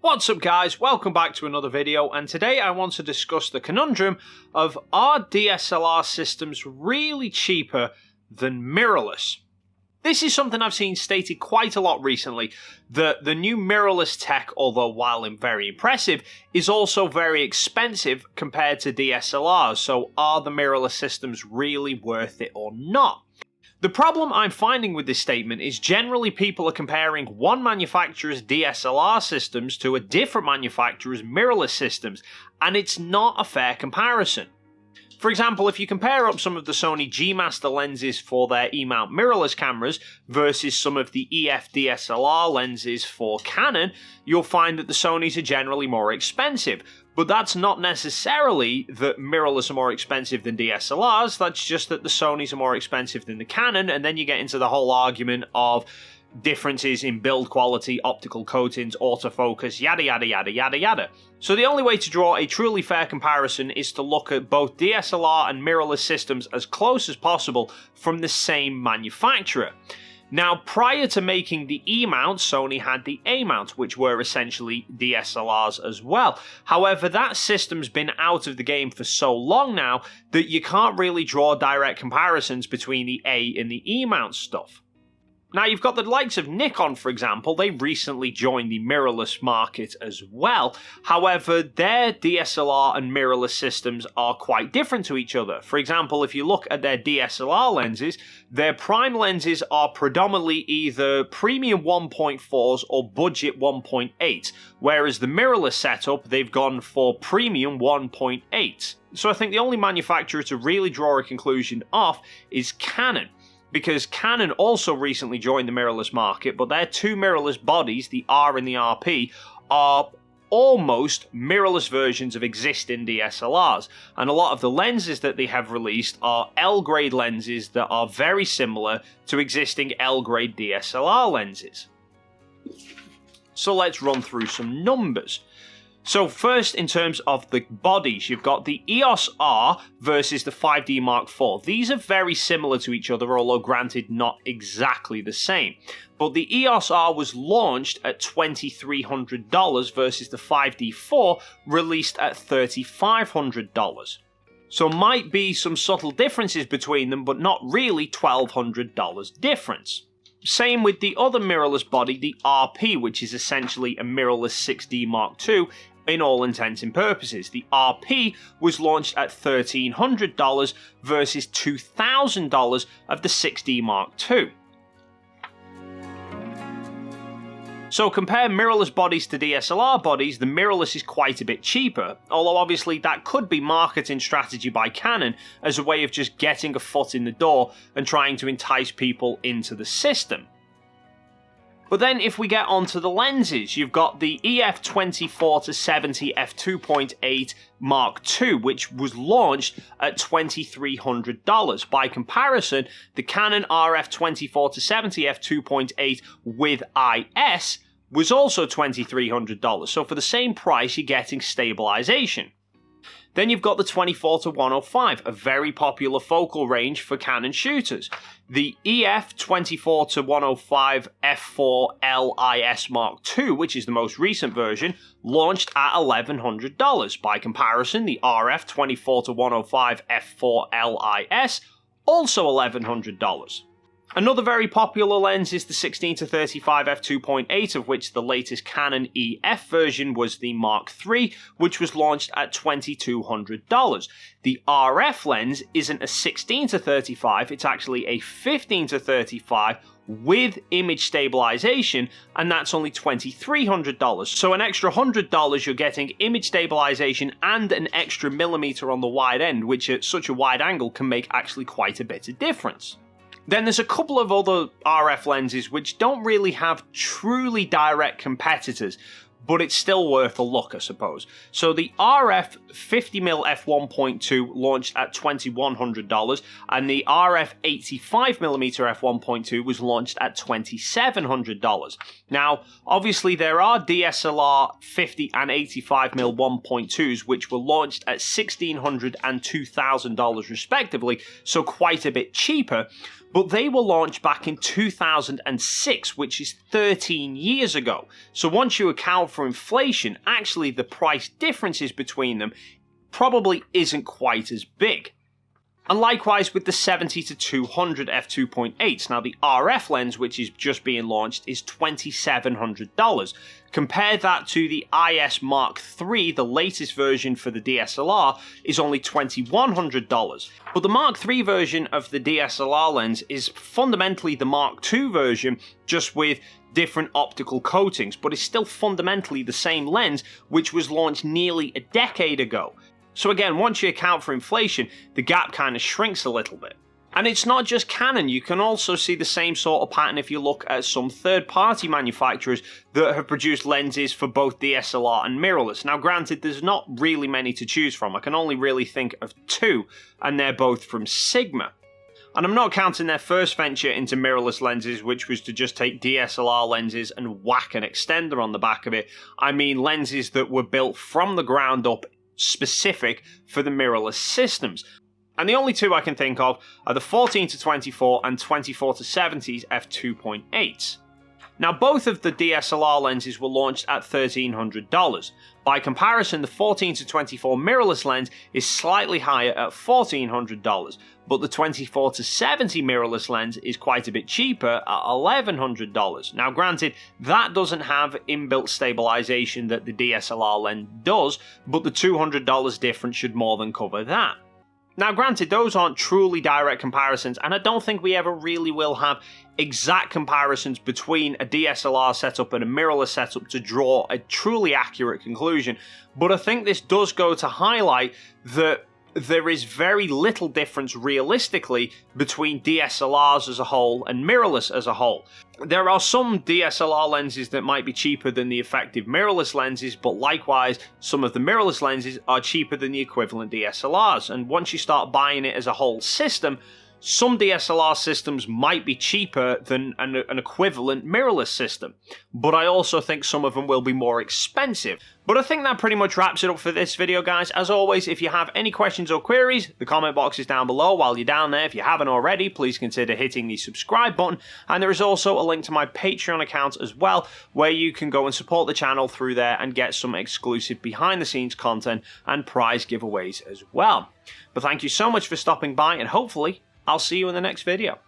What's up guys, welcome back to another video, and today I want to discuss the conundrum of are DSLR systems really cheaper than mirrorless? This is something I've seen stated quite a lot recently, that the new mirrorless tech, although while very impressive, is also very expensive compared to DSLRs, so are the mirrorless systems really worth it or not? The problem I'm finding with this statement is generally people are comparing one manufacturer's DSLR systems to a different manufacturer's mirrorless systems, and it's not a fair comparison. For example, if you compare up some of the Sony G-Master lenses for their E-mount mirrorless cameras versus some of the EF DSLR lenses for Canon, you'll find that the Sonys are generally more expensive. But that's not necessarily that mirrorless are more expensive than DSLRs, that's just that the Sonys are more expensive than the Canon, and then you get into the whole argument of differences in build quality, optical coatings, autofocus, yada yada yada yada yada. So the only way to draw a truly fair comparison is to look at both DSLR and mirrorless systems as close as possible from the same manufacturer. Now, prior to making the E-mount, Sony had the A-mount, which were essentially DSLRs as well. However, that system's been out of the game for so long now that you can't really draw direct comparisons between the A and the E-mount stuff. Now, you've got the likes of Nikon, for example. They recently joined the mirrorless market as well. However, their DSLR and mirrorless systems are quite different to each other. For example, if you look at their DSLR lenses, their prime lenses are predominantly either premium 1.4s or budget 1.8, whereas the mirrorless setup, they've gone for premium 1.8. So I think the only manufacturer to really draw a conclusion off is Canon, because Canon also recently joined the mirrorless market, but their two mirrorless bodies, the R and the RP, are almost mirrorless versions of existing DSLRs, and a lot of the lenses that they have released are L-grade lenses that are very similar to existing L-grade DSLR lenses. So let's run through some numbers. So first, in terms of the bodies, you've got the EOS R versus the 5D Mark IV. These are very similar to each other, although granted not exactly the same. But the EOS R was launched at $2,300 versus the 5D IV released at $3,500. So might be some subtle differences between them, but not really $1,200 difference. Same with the other mirrorless body, the RP, which is essentially a mirrorless 6D Mark II in all intents and purposes. The RP was launched at $1,300 versus $2,000 of the 6D Mark II. So compare mirrorless bodies to DSLR bodies, the mirrorless is quite a bit cheaper, although obviously that could be marketing strategy by Canon as a way of just getting a foot in the door and trying to entice people into the system. But then if we get onto the lenses, you've got the EF 24-70 f2.8 Mark II, which was launched at $2,300. By comparison, the Canon RF 24-70 f2.8 with IS was also $2,300. So for the same price, you're getting stabilization. Then you've got the 24-105, a very popular focal range for Canon shooters. The EF 24-105 f4 LIS Mark II, which is the most recent version, launched at $1,100. By comparison, the RF 24-105 f4 LIS, also $1,100. Another very popular lens is the 16-35 f2.8, of which the latest Canon EF version was the Mark III, which was launched at $2,200. The RF lens isn't a 16-35, it's actually a 15-35 with image stabilization, and that's only $2,300. So an extra $100 you're getting image stabilization and an extra millimeter on the wide end, which at such a wide angle can make actually quite a bit of difference. Then there's a couple of other RF lenses which don't really have truly direct competitors, but it's still worth a look, I suppose. So the RF 50mm f1.2 launched at $2,100, and the RF 85mm f1.2 was launched at $2,700. Now, obviously there are DSLR 50 and 85mm 1.2s which were launched at $1,600 and $2,000 respectively, so quite a bit cheaper, but they were launched back in 2006, which is 13 years ago. So once you account for inflation, actually the price differences between them probably isn't quite as big. And likewise with the 70 to 200 f2.8s. Now the RF lens, which is just being launched, is $2,700. Compare that to the IS Mark III, the latest version for the DSLR, is only $2,100. But the Mark III version of the DSLR lens is fundamentally the Mark II version, just with different optical coatings, but it's still fundamentally the same lens, which was launched nearly a decade ago. So again, once you account for inflation, the gap kind of shrinks a little bit. And it's not just Canon, you can also see the same sort of pattern if you look at some third-party manufacturers that have produced lenses for both DSLR and mirrorless. Now granted, there's not really many to choose from, I can only really think of two, and they're both from Sigma. And I'm not counting their first venture into mirrorless lenses, which was to just take DSLR lenses and whack an extender on the back of it. I mean lenses that were built from the ground up specific for the mirrorless systems. And the only two I can think of are the 14 to 24 and 24 to 70s f2.8s. Now both of the DSLR lenses were launched at $1,300. By comparison, the 14 to 24 mirrorless lens is slightly higher at $1,400, but the 24 to 70 mirrorless lens is quite a bit cheaper at $1,100. Now granted, that doesn't have inbuilt stabilization that the DSLR lens does, but the $200 difference should more than cover that. Now granted, those aren't truly direct comparisons, and I don't think we ever really will have exact comparisons between a DSLR setup and a mirrorless setup to draw a truly accurate conclusion, but I think this does go to highlight that there is very little difference realistically between DSLRs as a whole and mirrorless as a whole. There are some DSLR lenses that might be cheaper than the effective mirrorless lenses, but likewise some of the mirrorless lenses are cheaper than the equivalent DSLRs, and once you start buying it as a whole system, some DSLR systems might be cheaper than an equivalent mirrorless system, but I also think some of them will be more expensive. But I think that pretty much wraps it up for this video, guys. As always, if you have any questions or queries, the comment box is down below. While you're down there, if you haven't already, please consider hitting the subscribe button, and there is also a link to my Patreon account as well, where you can go and support the channel through there and get some exclusive behind-the-scenes content and prize giveaways as well. But thank you so much for stopping by, and hopefully I'll see you in the next video.